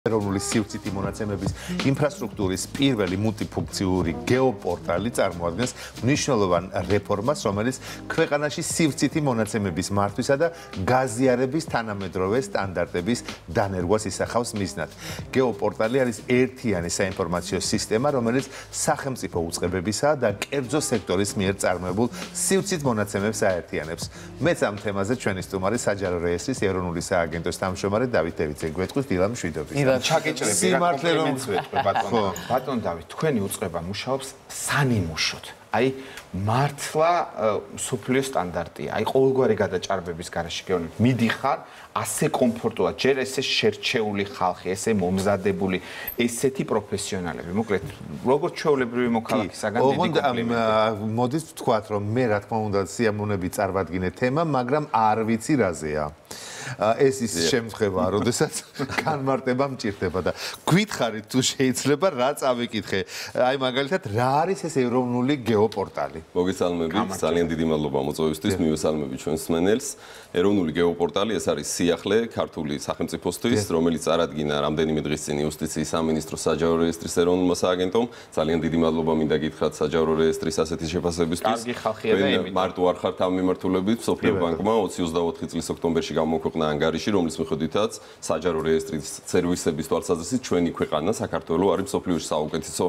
ეროვნული სივრცითი მონაცემების ინფრასტრუქტურის პირველი მულტიფუნქციური გეოპორტალი წარმოადგენს მნიშვნელოვან რეფორმას, რომელიც ქვეყანაში სივრცითი მონაცემების მართვისა და გაზიარების თანამედროვე სტანდარტების დანერგვას ისახავს მიზნად. გეოპორტალი არის ერთიანი საინფორმაციო სისტემა, რომელიც სახელმწიფო უწყებებისა და კერძო სექტორის მიერ წარმოებულ სივრცით მონაცემებს აერთიანებს. მეც ამ თემაზე ჩვენი სტუმარი საჯარო რეესტრის ეროვნული სააგენტოს თავმჯდომარე დავით დევიძე გვეტყვის დილა მშვიდობით. ჩაგეჭრები რა კომპლიმენტს ბატონ დავით თქვენი უწყება მუშაობს სანიმუშოდ აი მართლა სოფლიო სტანდარტია აი ყოველგვარი გადაჭარბების გარეშე გეუბნებით მიდიხარ ასე კომფორტულად ჯერ ესე შერჩეული ხალხი ესე მომზადებული ესეთი პროფესიონალები მოკლედ როგორც ჩვეულებრივი მოქალაქისაგან დიდი კომპლიმენტი მოდით ვთქვათ რომ მე რა თქმა უნდა სიამოვნები წარმადგინე თემა მაგრამ არ ვიცი რაზეა ეს ის შემთხვევა, როდესაც განმარტება მჭირდება და გითხარით თუ შეიძლება რა წავიკითხე. აი მაგალითად რა არის ეს ეროვნული გეოპორტალი? მოგესალმებით, ძალიან დიდი მადლობა მოწვევისთვის, მივესალმები ჩვენს მსმენელს. ეროვნული გეოპორტალი ეს არის სიახლე ქართული სახელმწიფოსთვის, რომელიც წარადგინა რამდენიმე დღის წინ იუსტიციის სამინისტროს საჯარო რეესტრის ეროვნულმა სააგენტომ. ძალიან დიდი მადლობა მინდა გითხრათ საჯარო რეესტრის ასეთი შეფასებებისთვის. კარგი ხალხია და იმით მარტო არ ხართ ამ მიმართულებით, სოფლიო ბანკმა 2024 წლის ოქტომბერში გამოქვეყნა ანგარიში, რომლის მიხედვითაც საჯარო რეესტრის სერვისების თვალსაზრისით ჩვენი ქვეყანა საქართველო არის მსოფლიოში საუკეთესო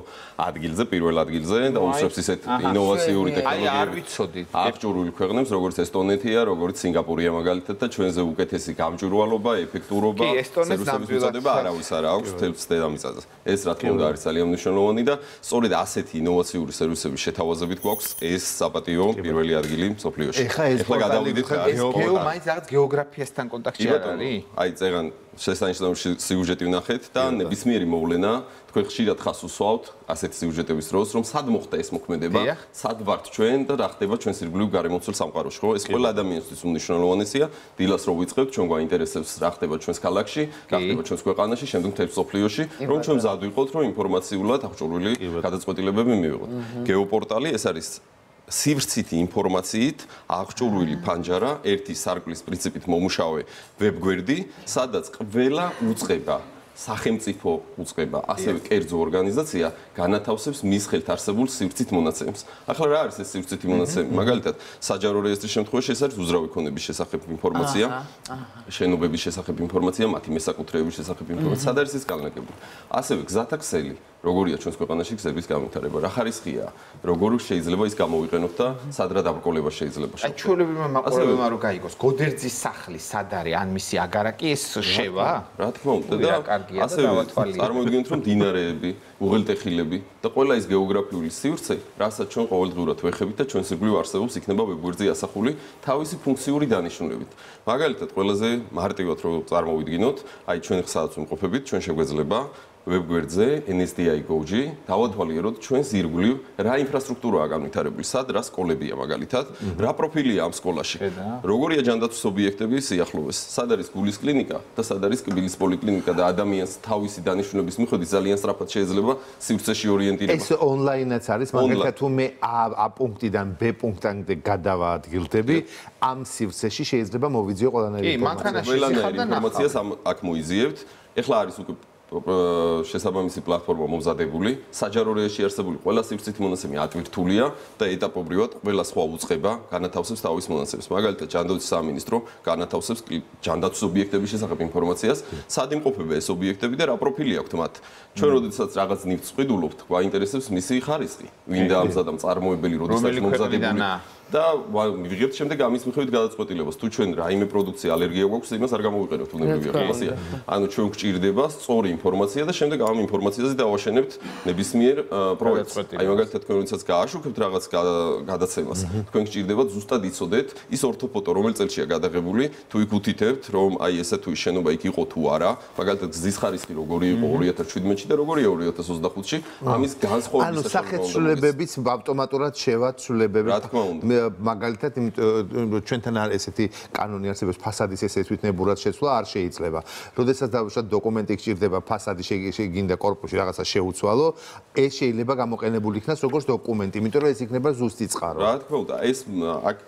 ადგილზე, პირველ ადგილზე და უსწრებს ისეთ ინოვაციური ტექნოლოგიები. აი არ ვიცოდით. აღჭურვილი ქვეყნებს, როგორც ესტონეთია, როგორც სინგაპურია მაგალითად და ჩვენზე უკეთესი გამჭვირვალობა, ეფექტურობა, სერვისების მიწოდება არავის არ აქვს თელს დედამიწაზე. ეს რა თქმა უნდა არის ძალიან მნიშვნელოვანი და სწორედ ასეთი ინოვაციური სერვისების შეთავაზებით გვაქვს ეს საპატიო პირველი ადგილი მსოფლიოში. ეხლა გადავიდეთ მაინც რაღაც გეოგრაფიასთან კონტაქტში არ არის? აი წეგან შესანიშნავი სიუჟეტი ვნახეთ და ნებისმიერი მოვლენა თქვენ ხშირად ხას უსვავთ ასეთი სიუჟეტების დროს რომ სად მოხდა ეს მოქმედება, სად ვართ ჩვენ და რა ხდება ჩვენს ირგვლივ გარემოცულ სამყაროში, ხო? ეს ყველა ადამიანისთვის უმნიშვნელოვანესია. დილას რო ვიწყებთ, ჩვენ გვაინტერესებს რა ხდება ჩვენს ქალაქში, რა ხდება ჩვენს ქვეყანაში, შემდეგ მთელ მსოფლიოში, რომ ჩვენ მზად ვიყოთ, რომ ინფორმაციულად აღჭურვილი გადაწყვეტილებები მივიღოთ. გეოპორტალი ეს არის სივრცითი ინფორმაციით აღჭურვილი ფანჯარა, ერთი სარკმლის პრინციპით მომუშავე ვებგვერდი, სადაც ყველა უწყება სახელმწიფო უწყება, ასევე კერძო ორგანიზაცია განათავსებს მის ხელთ არსებულ სივრცით მონაცემებს. ახლა რა არის ეს სივრცითი მონაცემები? მაგალითად, საჯარო რეესტრის შემთხვევაში ეს არის უძრავი ქონების შესახებ ინფორმაცია, შენობების შესახებ ინფორმაცია, მათი მესაკუთრეების შესახებ ინფორმაცია, სად არის ეს განლაგებული. ასევე გზათა ქსელი, როგორია ჩვენს ქვეყანაში გზების განვითარება, რა ხარისხია, როგორ შეიძლება ის გამოვიყენოთ და სად რა დაბრკოლება შეიძლება აი ჩვეულებრივმა მაყურებელმა რო გაიგოს, გოდერძის სახლი სად არის, ან მისი აგარაკი ეს შევა? რა თქმა უნდა და ასევე წარმოვიდგინოთ რომ დინარეები, უღელტეხილები და ყველა ის გეოგრაფიული სივრცე, რასაც ჩვენ ყოველდღურად ვეხებით და ჩვენს ირგვლივ არსებობს, იქნება ვებგვერდზე ასახული თავისი ფუნქციური დანიშნულებით. მაგალითად, ყველაზე მარტივად რო წარმოვიდგინოთ, აი ჩვენ ხსადაც ვიმყოფებით, ჩვენ შეგვეძლება ვებგვერდზე NSDI.gov დავათვალიეროთ ჩვენს ირგვლივ რა ინფრასტრუქტურაა განვითარებული, სად რა სკოლებია მაგალითად, რა პროფილია ამ სკოლაში, როგორია ჯანდაცვის ობიექტები სიახლოვეს, სად არის გულის კლინიკა და სად არის კბილის პოლიკლინიკა და ადამიანს თავისი დანიშნულების მიხედვით ძალიან სწრაფად შეიძლება სივრცეში ორიენტირება. ეს ონლაინაც არის, მაგალითად თუ მე A პუნქტიდან B პუნქტამდე გადავაადგილდები, ამ სივრცეში შეიძლება მოვიძიო ყველანაირი ინფორმაციას აქ მოიზიებთ. ეხლა არის უკვე შესაბამისი პლატფორმა მომზადებული, საჯარო რეესტრში არსებული ყველა სივრცითი მონაცემი ატვირთულია და ეტაპობრივად ყველა სხვა უწყება განათავსებს თავის მონაცემებს. მაგალითად, ჯანდაცვის სამინისტრო განათავსებს ჯანდაცვის ობიექტების შესახებ ინფორმაციას, სად იმყოფება ეს ობიექტები და რა პროფილი აქვთ მათ. ჩვენ როდესაც რაღაც ნივთს ვყიდულობთ, გვაინტერესებს მისი ხარისხი, ვინ დაამზადა, მწარმოებელი, როდესაც მომზადებული და ვიღებთ შემდეგ ამის მიხედვით გადაწყვეტილებას. თუ ჩვენ რაიმე პროდუქცია ალერგია გვაქვს, იმას არ გამოვიყენებთ უნებრივი ინფორმაცია. ანუ ჩვენ გვჭირდება სწორი ინფორმაცია და შემდეგ ამ ინფორმაციაზე დავაშენებთ ნებისმიერ პროექტს. აი მაგალითად თქვენ როდესაც გააშუქებთ რაღაც გადაცემას, თქვენ გჭირდება ზუსტად იცოდეთ ის ორთოფოტო რომელ წელშია გადაღებული, თუ იქ უთითებთ რომ აი ესე თუ ის შენობა იქ იყო თუ არა, მაგალითად გზის ხარისხი როგორი იყო 2017-ში და როგორია 2025-ში, ამის განსხვავების ანუ სახეცვლებებიც ავტომატურად შევაცვლებებით. რა თქმა უნდა მაგალითად ჩვენთან ესეთი კანონი არსებობს ფასადის ესე თვითნებურად შეცვლა არ შეიძლება. როდესაც დავუშვათ დოკუმენტი გჭირდება ფასადი შეგინდა корпуსი რაღაცა შეუცვალო, ეს შეიძლება გამოყენებული იქნას როგორც დოკუმენტი, იმიტომ რომ ეს იქნება ზუსტი წყარო. რა თქმა უნდა, ეს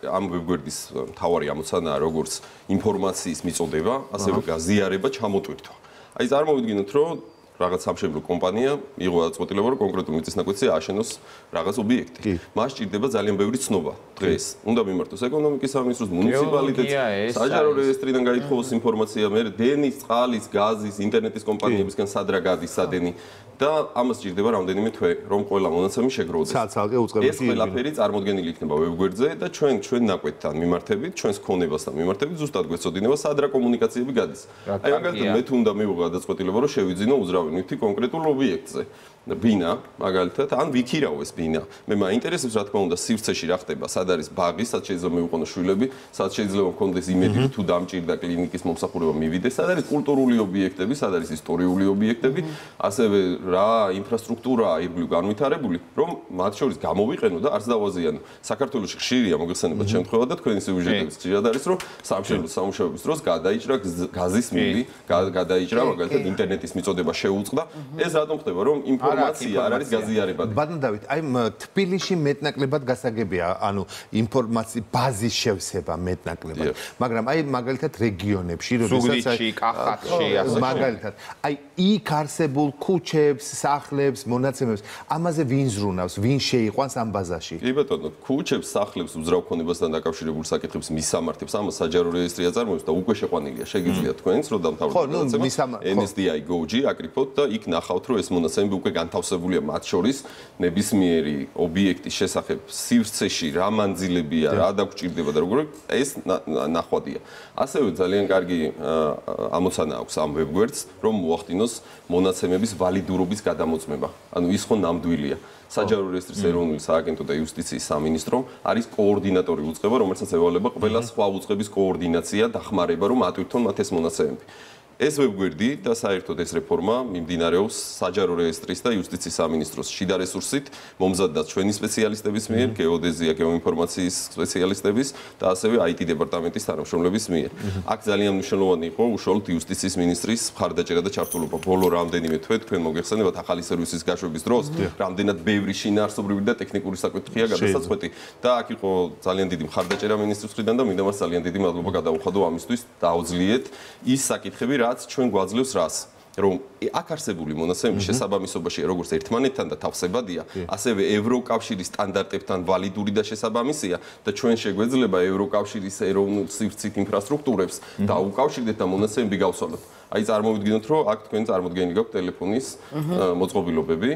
ამ ვებგვერდის მთავარი ამოცანაა როგორც ინფორმაციის მიწოდება, ასევე გაზიარება, ჩამოტვირთვა. აი წარმოვიდგინოთ, რომ რაღაც სამშობლო კომპანია იღო გადაწყვეტილება, რომ კონკრეტულ მიწისნაკვეთზე ააშენოს რაღაც ობიექტი. მას სჭირდება ძალიან ბევრი ცნობა დღეს. უნდა მიმართოს ეკონომიკის სამინისტროს, მუნიციპალიტეტს, საჯარო რეესტრიდან გაითხოვოს ინფორმაცია, მე დენის, წყალის, გაზის, ინტერნეტის კომპანიებისგან სად რა გადის სადენი და ამას სჭირდება რამდენიმე თვე, რომ ყველა მონაცემი შეგროვდეს. ცალ-ცალკე უწყებითი. ეს ყველაფერი წარმოდგენილი იქნება ვებგვერდზე და ჩვენ ნაკვეთთან მიმართებით, ჩვენს ქონებასთან მიმართებით ზუსტად გვეცოდინება სად რა კომუნიკაციები გადის. აი მაგალითად მე თუ უნდა მივიღო გადაწყვეტილება, რომ შევიძინო უძრავი ნივთი კონკრეტულ ობიექტზე. ბინა, მაგალითად, ან ვიქირავო ეს ბინა. მე მაინტერესებს, რა თქმა უნდა, სივრცეში რა ხდება, სად არის ბაღი, სად შეიძლება მივიყვანო შვილები, სად შეიძლება მქონდეს იმედი, თუ დამჭირდა კლინიკის მომსახურება მივიდეს, სად არის კულტურული ობიექტები, სად არის ისტორიული ობიექტები, ასევე რა ინფრასტრუქტურაა ირგვლივ განვითარებული, რომ მათ შორის გამოვიყენო და არც დავაზიანო. საქართველოში ხშირია მოგეხსენებათ შემთხვევა და თქვენი სიუჟეტების ხშირად არის, რომ სამშობლოს სამუშაოების დროს გადაიჭრა გაზის მილი, გადაიჭრა მაგალითად ინტერნეტის მიწოდება შეუწყდა. ეს რატომ ხდება, რომ ინფორმაცია არ არის გაზიარებადი. ბატონ დავით, აი თბილისში მეტნაკლებად გასაგებია, ანუ ინფორმაციის ბაზის შევსება მეტნაკლებად. მაგრამ აი მაგალითად რეგიონებში, როდესაც კახეთში ასე მაგალითად, აი იქ არსებულ ქუჩებს, სახლებს, მონაცემებს, ამაზე ვინ ზრუნავს, ვინ შეიყვანს ამ ბაზაში? კი ბატონო, ქუჩებს, სახლებს, უძრავქონებასთან დაკავშირებულ საკითხებს მისამართებს, ამას საჯარო რეესტრი აწარმოებს და უკვე შეყვანილია. შეგიძლიათ თქვენს, რომ დამთავრდეთ მონაცემა NSDI.gov.gr აკრიფოთ და იქ ნახავთ, რომ ეს მონაცემები უკვე განთავსებულია მათ შორის ნებისმიერი ობიექტის შესახებ სივრცეში რა მანძილებია, რა დაგჭირდება და როგორ ეს ნახვადია. ასევე ძალიან კარგი ამოცანა აქვს ამ ვებგვერდს, რომ მოახდინოს მონაცემების ვალიდურობის გადამოწმება. ანუ ის ხო ნამდვილია. საჯარო რეესტრის ეროვნული სააგენტო და იუსტიციის სამინისტრო არის კოორდინატორი უწყება, რომელსაც ევალება ყველა სხვა უწყების კოორდინაცია, დახმარება, რომ ატვირთონ მათ ეს მონაცემები. ეს ვებგვერდი და საერთოდ ეს რეფორმა მიმდინარეობს საჯარო რეესტრის და იუსტიციის სამინისტროს შიდა რესურსით, მომზადდა ჩვენი სპეციალისტების მიერ, გეოდეზია, გეოინფორმაციის სპეციალისტების და ასევე IT დეპარტამენტის თანამშრომლების მიერ. აქ ძალიან მნიშვნელოვანი იყო უშუალოდ იუსტიციის მინისტრის მხარდაჭერა და ჩართულობა. ბოლო რამდენიმე თვე თქვენ მოგეხსენებათ ახალი სერვისის გაშვების დროს, რამდენად ბევრი შინაარსობრივი და ტექნიკური საკითხია გადასაწყვეტი და აქ იყო ძალიან დიდი მხარდაჭერა მინისტრის მხრიდან და მინდა მას ძალიან დიდი მადლობა გადაუხადო ამისთვის დააუძლიეთ ის საკითხები რაც ჩვენ გვაძლევს რას რომ აქ არსებული მონაცემების შესაბამისობაში როგორც ერთმანეთთან და თავსებადია, ასევე ევროკავშირის სტანდარტებთან ვალიდური და შესაბამისია და ჩვენ შეგვეძლება ევროკავშირის ეროვნულ სივრცით ინფრასტრუქტურებს დაუკავშირდეთ და მონაცემები გავსვალოთ. აი წარმოვიდგინოთ, რომ აქ თქვენ წარმოდგენილი გაქვთ ტელეფონის მოწყობილობები,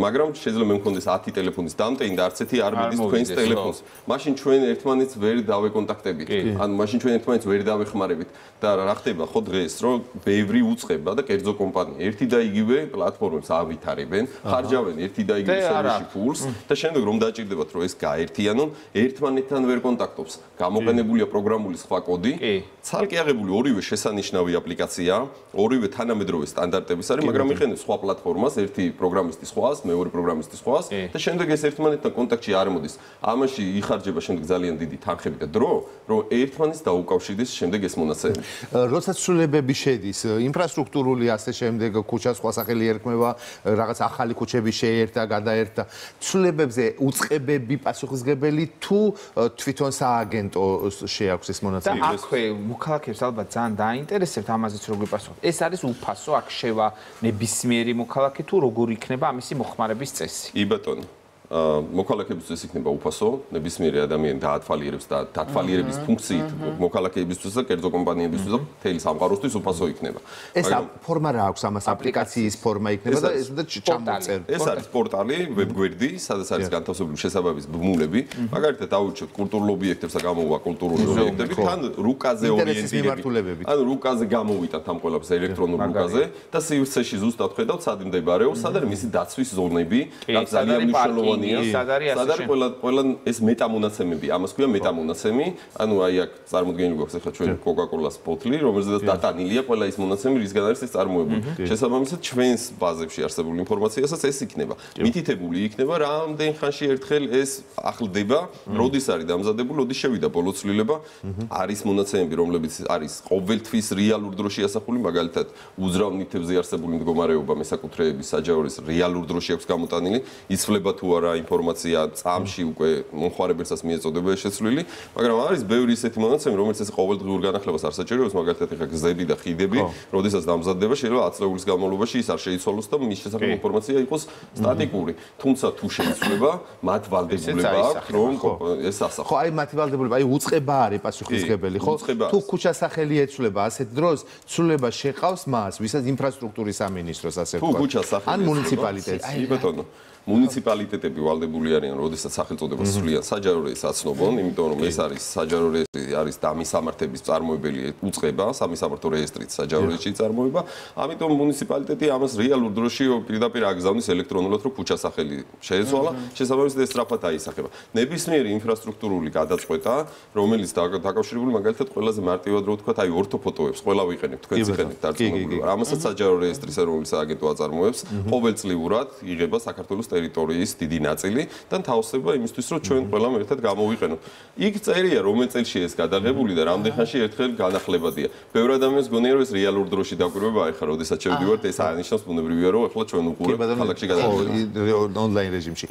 მაგრამ შეიძლება მე მქონდეს 10 ტელეფონის დამტენი და არც ერთი არ მიდის თქვენს ტელეფონს. მაშინ ჩვენ ერთმანეთს ვერ დავეკონტაქტებით. ანუ მაშინ ჩვენ ერთმანეთს ვერ დავეხმარებით და რა ხდება ხო დღეს, რომ ბევრი უწყება და კერძო კომპანია ერთი და იგივე პლატფორმებს ავითარებენ, ხარჯავენ ერთი და იგივე სერვისში ფულს და შემდეგ რომ დაჭირდებათ, რომ ეს გაერთიანონ, ერთმანეთთან ვერ კონტაქტობს. გამოყენებულია პროგრამული სხვა კოდი, ცალკე აღებული ორივე შესანიშნავი აპლიკაციაა. ორივე თანამედროვე სტანდარტების არის, მაგრამ იყენებს სხვა პლატფორმას, ერთი პროგრამისტი სხვას, მეორე პროგრამისტი სხვას და შემდეგ ეს ერთმანეთთან კონტაქტში არ მოდის. ამაში იხარჯება შემდეგ ძალიან დიდი თანხები და დრო, რომ ერთმანეთს დაუკავშირდეს შემდეგ ეს მონაცემები. როცა ცვლილებები შედის, ინფრასტრუქტურული ასე შემდეგ ქუჩა სხვა სახელი ერქმევა, რაღაც ახალი ქუჩები შეერთა, გადაერთა. ცვლილებებზე უწყებები პასუხისგებელი თუ თვითონ სააგენტო შეაქვს ეს მონაცემები? და აქვე მოქალაქეებს ალბათ ძალიან დაინტერესებთ ამაზეც როგორ გიპასუხოთ. ეს არის უფასო, აქ შევა ნებისმიერი მოქალაქე თუ როგორ იქნება ამისი მოხმარების წესი? კი ბატონო. მოქალაქეებისთვის იქნება უფასო, ნებისმიერი ადამიანი დაათვალიერებს და დათვალიერების ფუნქციით მოქალაქეებისთვის და კერძო კომპანიებისთვის და მთელი სამყაროსთვის უფასო იქნება. ეს ფორმა რა აქვს ამას აპლიკაციის ფორმა იქნება და ეს უნდა ჩამოწერ. ეს არის პორტალი, ვებგვერდი, სადაც არის განთავსებული შესაბამის ბმულები. მაგალითად დავუჩვენთ კულტურულ ობიექტებს და გამოვა კულტურული ობიექტები, თან რუკაზე ორიენტირებით. ანუ რუკაზე გამოვიტანთ ამ ყველაფერს ელექტრონულ რუკაზე და სივრცეში ზუსტად ხედავთ სად მდებარეობს, სად არის მისი დაცვის ზონები, რაც ძალიან მნიშვნელოვანია. სად არის ყველა ეს მეტამონაცემები, ამას ქვია მეტამონაცემი, ანუ აი აქ წარმოდგენილი გვაქვს ახლა ჩვენ Coca-Cola-ს ბოთლი, რომელზედაც დატანილია ყველა ის მონაცემი, რისგან არის ეს წარმოებული. შესაბამისად ჩვენს ბაზებში არსებული ინფორმაციასაც ეს იქნება. მითითებული იქნება რამდენ ხანში ერთხელ ეს ახლდება, როდის არის დამზადებული, როდის შევიდა ბოლო ცვლილება, არის მონაცემები, რომლებიც არის ყოველთვის რეალურ დროში ასახული, მაგალითად უძრავ ნივთებზე არსებული მდგომარეობა, მესაკუთრეების საჯარო რეალურ დროში აქვს გამოტანილი, იცვლება თუ არა ინფორმაცია წამში უკვე მომხმარებელსაც მიეწოდება შეცვლილი, მაგრამ არის ბევრი ისეთი მონაცემი, რომელიც ეს ყოველდღიურ განახლებას არ საჭიროებს, მაგალითად ეხა გზები და ხიდები, როდესაც დამზადდება, შეიძლება 10 წლების განმავლობაში ის არ შეიცვალოს და მის შესახებ ინფორმაცია იყოს სტატიკური. თუმცა თუ შეიცვლება, მათ ვალდებულება აქვს, რომ ეს ასახოს. ხო, აი მათი ვალდებულება, აი უწყება არის პასუხისმგებელი, ხო? თუ ქუჩა სახელი ეცვლება ასეთ დროს, ცვლილება შეყავს მას, ვისაც ინფრასტრუქტურის სამინისტროს ასე თუ ქუჩა სახელი ან მუნიციპალიტეტს. კი ბატონო. მუნიციპალიტეტები ვალდებული არიან, როდესაც სახელწოდებას ცვლიან საჯარო რეესტრს აცნობონ, იმიტომ რომ ეს არის საჯარო რეესტრი არის დამისამართების წარმოებელი უწყება, სამისამართო რეესტრით საჯარო რეესტრი წარმოება, ამიტომ მუნიციპალიტეტი ამას რეალურ დროში პირდაპირ აგზავნის ელექტრონულად, რომ ქუჩა სახელი შეეცვალა, შესაბამისად ეს სწრაფად აისახება. ნებისმიერი ინფრასტრუქტურული გადაწყვეტა, რომელიც დაკავშირებული მაგალითად ყველაზე მარტივად რო ვთქვათ, აი ორთოფოტოებს ყველა ვიყენებთ, თქვენც იყენებთ დარწმუნებული. ამასაც საჯარო რეესტრის ეროვნული სააგენტო აწარმოებს, ყოველწლიურად იღება საქართველოს ტერიტორიის დიდი ნაწილი და თავსდება იმისთვის, რომ ჩვენ ყველამ ერთად გამოვიყენოთ. იქ წერია, რომელ წელში ეს გადაღებული და რამდენ ხანში ერთხელ განახლებადია. ბევრ ადამიანს გონია, რომ ეს რეალურ დროში დაკვირვება, ეხლა როდესაც შევდივართ, ეს არნიშნავს ბუნებრივია, რომ ეხლა ჩვენ უყურებთ ქალაქში გადაღებულს ონლაინ რეჟიმში.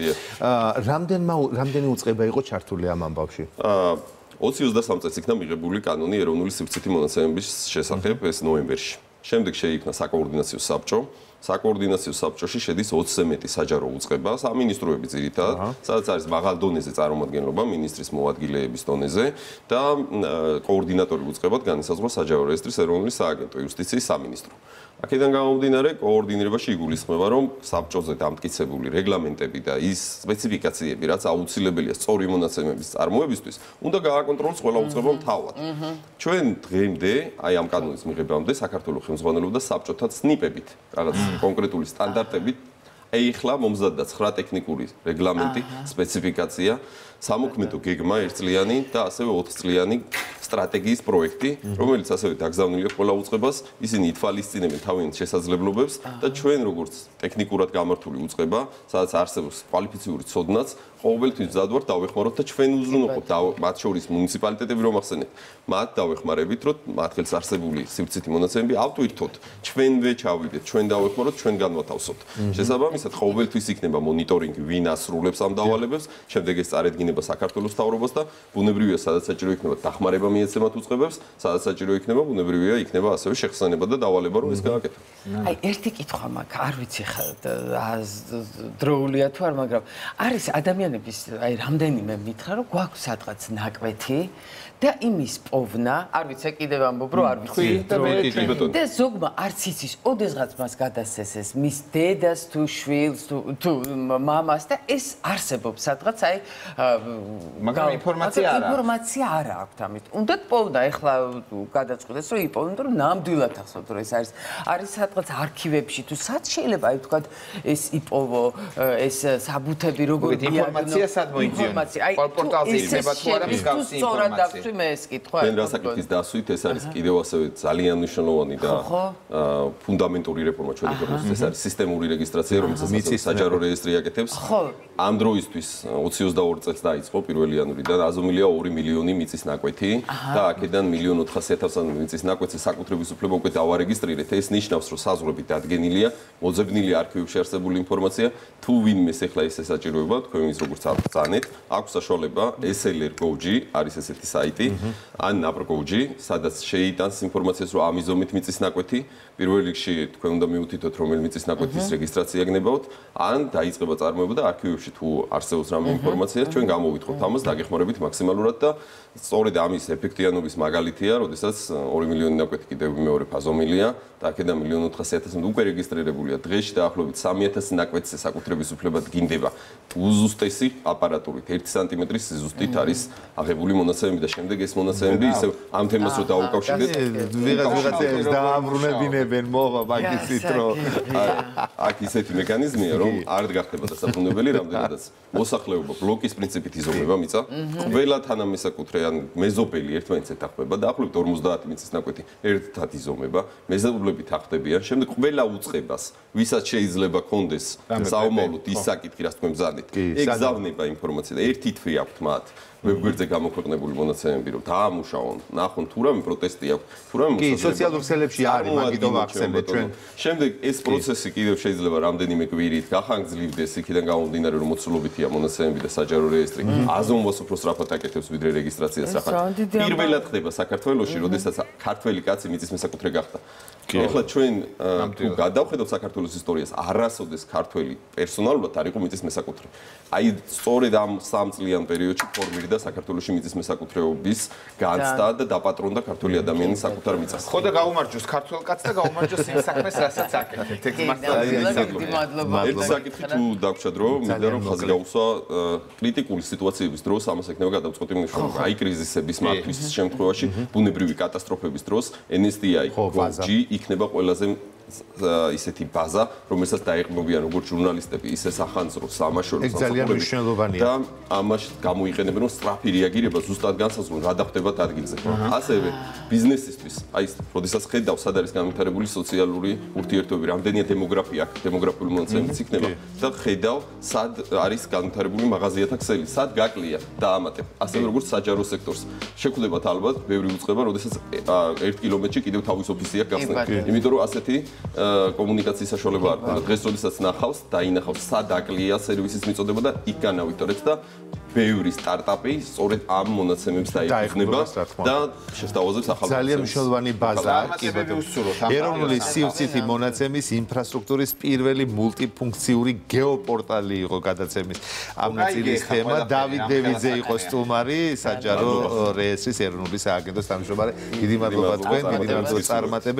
რამდენი უწყება იყო ჩართული ამ ამბავში? 2023 წელს იქნა მიღებული კანონი ეროვნული სივრცითი მონაცემების შესახებ ეს ნოემბერში. შემდეგ შეიქმნა საკოორდინაციო საბჭო. საკოორდინაციო საბჭოში შედის 20-ზე მეტი საჯარო უწყება, სამინისტროები ძირითადად, სადაც არის მაღალ დონეზე წარმომადგენლობა მინისტრის მოადგილეების დონეზე და კოორდინატორი უწყებად განისაზღვრა საჯარო რეესტრის ეროვნული სააგენტო, იუსტიციის სამინისტრო. აქედან გამომდინარე, კოორდინირებაში იგულისხმება, რომ საბჭოზე დამტკიცებული რეგლამენტები და ის სპეციფიკაციები, რაც აუცილებელია სწორი მონაცემების წარმოებისთვის, უნდა გააკონტროლოს ყველა უწყება მთავრად. ჩვენ დღემდე, აი ამ კანონის მიღებამდე, საქართველოს ხელმძღვანელობდა საბჭოთა ცნიპებით, რაღაც კონკრეტული სტანდარტებით, ეხლა მომზადდა 9 ტექნიკური რეგლამენტი, სპეციფიკაცია, სამოქმედო გეგმა 1 წლიანი და ასევე 4 წლიანი სტრატეგიის პროექტი, რომელიც ასევე დაგზავნილია ყველა უწყებას, ისინი ითვალისწინებენ თავიანთ შესაძლებლობებს და ჩვენ როგორც ტექნიკურად გამართული უწყება, სადაც არსებობს კვალიფიციური ცოდნაც, ყოველთვის მზად ვართ დავეხმაროთ და ჩვენ უზრუნველყოფთ მათ შორის მუნიციპალიტეტები რომ ახსენეთ. მათ დავეხმარებით, რომ მათ ხელს არსებული სივრცითი მონაცემები ავტვირთოთ, ჩვენვე ჩავიდეთ, ჩვენ დავეხმაროთ, ჩვენ განვათავსოთ. შესაბამისად, ყოველთვის იქნება მონიტორინგი, ვინ ასრულებს ამ დავალებებს, შემდეგ ეს წარედგინება საქართველოს მთავრობას და ბუნებრივია, სადაც საჭირო იქნება დახმარება მიეცემათ უწყებებს, სადაც საჭირო იქნება, ბუნებრივია, იქნება ასევე შეხსენება და დავალება, რომ ეს გააკეთო. აი, ერთი კითხვა მაქვს, არ ვიცი ხა დროულია თუ არ, მაგრამ არის ადამიანების, აი, რამდენიმე მითხრა, რომ გვაქვს სადღაც ნაკვეთი და იმის პოვნა, არ ვიცი, კიდევ ამბობ, რომ არ ვიცი. და ზოგმა არც იცის, ოდესღაც მას გადასცეს ეს მის დედას თუ შვილს თუ მამას და ეს არსებობს სადღაც, აი, მაგრამ ინფორმაცია არა აქვთ ამით. უნდათ პოვნა, ეხლა გადაწყვეტეს, რომ იპოვონ, რომ ნამდვილად ახსოვთ, რომ ეს არის სადღაც არქივებში თუ სად შეიძლება, აი, ვთქვათ, ეს იპოვო, ეს საბუთები როგორ ინფორმაცია სად მოიძიონ? პორტალზე იქნება თუ არა მსგავსი ინფორმაცია? მე ეს კითხვა ჩვენ რასაკითხის დასვით ეს არის კიდევ ასევე ძალიან მნიშვნელოვანი და ფუნდამენტური რეფორმა ჩვენი ქვეყნისთვის. ეს არის სისტემური რეგისტრაცია, რომელსაც საჯარო რეესტრი აკეთებს. ამ დროისთვის 2022 წელს დაიწყო 1 იანვრიდან აზომილია 2 მილიონი მიწის ნაკვეთი და აქედან 1.400.000 მიწის ნაკვეთზე საკუთრების უფლება უკვე დავარეგისტრირეთ. ეს ნიშნავს, რომ საზღვრები დადგენილია, მოძებნილი არქივებში არსებული ინფორმაცია, თუ ვინმეს ეხლა ეს ესაჭიროება, თქვენ ვის როგორც აღწანეთ, აქვს საშუალება SLR.gov არის ესეთი საიტი ან NAPR.gov, სადაც შეიტანს ინფორმაციას, რომ ამიზომით მიწის ნაკვეთი, პირველ რიგში თქვენ უნდა მიუთითოთ, რომელი მიწის ნაკვეთის რეგისტრაცია გნებავთ, ან დაიწყება წარმოება და არქივებში თუ არსებობს რამე ინფორმაცია, ჩვენ გამოვითხოთ ამას, დაგეხმარებით მაქსიმალურად და სწორედ ამის ეფექტიანობის მაგალითია, როდესაც 2 მილიონი ნაკვეთი კიდევ მეორე ფაზომილია და აქედან 1.400.000 უკვე რეგისტრირებულია. დღეში დაახლოებით 3.000 ნაკვეთზე საკუთრების უფლება დგინდება უზუსტესი აპარატურით, 1 სანტიმეტრის სიზუსტით არის აღებული მონაცემები და შემდეგ ეს მონაცემები ისევ ამ თემას რო დაუკავშირდეთ, ვიღაცას დააბრუნებინებენ მოვა მაგისით რომ აქ ისეთი მექანიზმია, რომ არ გახდება დასაბრუნებელი, რამდენადაც მოსახლეობა ბლოკის პრინციპით იზომება მიწა, ყველა თანამესაკუთრე ან მეზობელი ნაწილი ერთმანეთს ეთანხმება, დაახლოებით 50 მიწის ნაკვეთი ერთად იზომება, მეზობლები თანხმდებიან, შემდეგ ყველა უწყებას, ვისაც შეიძლება კონდეს საომავლოდ ის საკითხი, რაც თქვენ მზადეთ, ეგზავნება ინფორმაცია და ერთი თვე აქვთ მათ. ვებგვერდზე გამოქვეყნებული მონაცემები რომ დაამუშავონ, ნახონ თუ რამე პროტესტი აქვს, თუ რამე კი, სოციალურ ქსელებში არის, მაგიტომ ახსენეთ ჩვენ. შემდეგ ეს პროცესი კიდევ შეიძლება რამდენიმე კვირით გახანგრძლივდეს, იქიდან გამომდინარე რომ მოცულობითია მონაცემები და საჯარო რეესტრი. აზომვას უფრო სწრაფად აკეთებს ვიდრე რეგისტრაციას ახლა. პირველად ხდება საქართველოში, როდესაც ქართველი კაცი მიწის მსაკუთრე გახდა. ახლა ჩვენ თუ გადავხედავთ საქართველოს ისტორიას, არასოდეს ქართველი პერსონალურად არ იყო მიწის მსაკუთრე. აი სწორედ ამ 3 წლიან პერიოდში ფორმირდა საქართველოში მიწის მსაკუთრეობის განცდა და დაპატრონდა ქართველი ადამიანის საკუთარ მიწას. ხო და გაუმარჯოს ქართველ კაცს და გაუმარჯოს იმ საქმეს, რასაც აკეთებთ. ეგ მართლა ერთ საკითხი თუ დაგვრჩათ რომ მინდა რომ ხაზი გაუსვა კრიტიკული სიტუაციების დროს ამას ექნება გადამწყვეტი მნიშვნელობა. აი კრიზისების მართვის შემთხვევაში, ბუნებრივი კატასტროფების დროს NSDI, GOG იქნება ყველაზე ისეთი ბაზა, რომელსაც დაეყრდნობიან როგორც ჟურნალისტები, ისე სახანძრო, სამაშორო სამსახურები და ამაში გამოიყენებენ რომ სწრაფი რეაგირება ზუსტად განსაზღვრონ რა დახდებათ ადგილზე. ასევე ბიზნესისთვის, აი, როდესაც ხედავ სად არის განვითარებული სოციალური ურთიერთობები, რამდენია დემოგრაფია, დემოგრაფიული მონაცემებიც იქნება და ხედავ სად არის განვითარებული მაღაზიათა ქსელი, სად გაკლია და ამატებ. ასევე როგორც საჯარო სექტორს. შეგვხვდებათ ალბათ ბევრი უწყება, როდესაც 1 კილომეტრში კიდევ თავის ოფისი აქვს გახსნილი. იმიტომ რომ ასეთი კომუნიკაციის საშუალება არ ქონდა. დღეს როდესაც ნახავს, დაინახავს სად აკლია სერვისის მიწოდება და იქ განავითარეთ და ბევრი სტარტაპი სწორედ ამ მონაცემებს დაიხსნება და შესთავაზებს ახალ ძალიან მნიშვნელოვანი ბაზა ეროვნული სივრცითი მონაცემის ინფრასტრუქტურის პირველი მულტიფუნქციური გეოპორტალი იყო გადაცემის ამ ნაწილის თემა. დავით დევიძე იყო სტუმარი, საჯარო რეესტრის ეროვნული სააგენტოს თავმჯდომარე. დიდი მადლობა თქვენ, დიდი მადლობა წარმატებებს.